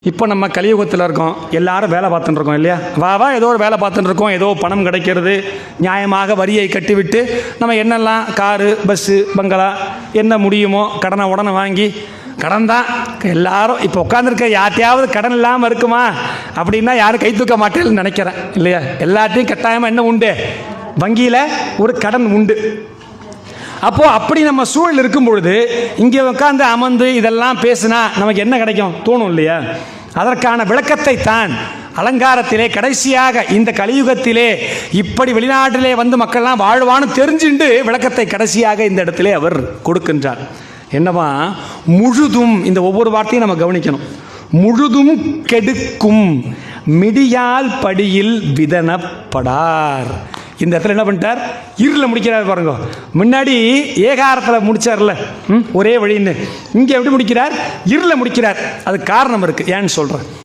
இப்போ நம்ம கலியுகத்தில் இருக்கோம், எல்லாரும் வேலை பார்த்துட்டு இருக்கோம் இல்லையா? வா ஏதோ ஒரு வேலை பார்த்துட்டு இருக்கோம், ஏதோ பணம் கிடைக்கிறது, நியாயமாக வரியை கட்டிவிட்டு நம்ம என்னெல்லாம் காரு பஸ்ஸு பங்களா என்ன முடியுமோ கடனை உடனே வாங்கி கடன் தான் எல்லாரும் இப்போ உட்காந்துருக்க. யார்ட்டையாவது கடன் இல்லாமல் இருக்குமா அப்படின்னா யாரும் கை தூக்க மாட்டேன்னு நினைக்கிறேன் இல்லையா? எல்லாத்தையும் கட்டாயமாக என்ன உண்டு, வங்கியில் ஒரு கடன் உண்டு. அப்போது அப்படி நம்ம சூழல் இருக்கும் பொழுது இங்கே உட்காந்து அமர்ந்து இதெல்லாம் பேசுனா நமக்கு என்ன கிடைக்கும் தோணும் இல்லையா? அதற்கான விளக்கத்தை தான் அலங்காரத்திலே கடைசியாக இந்த கலியுகத்திலே இப்படி வெளிநாட்டிலே வந்து மக்கள்லாம் வாழ்வான்னு தெரிஞ்சுண்டு விளக்கத்தை கடைசியாக இந்த இடத்திலே அவர் கொடுக்கின்றார். என்னவா, முழுதும், இந்த ஒவ்வொரு வார்த்தையும் நம்ம கவனிக்கணும். முழுதும் கெடுக்கும் மிடியால் படியில் விதனப்படார். இந்த இடத்துல என்ன பண்ணிட்டார், இருளில் முடிக்கிறார் பாருங்க. முன்னாடி ஏகாரத்தில் முடிச்சார்ல ஒரே வழின்னு, இங்கே எப்படி முடிக்கிறார், இருளில் முடிக்கிறார். அது காரணம் இருக்குது, ஏன்னு சொல்கிறேன்.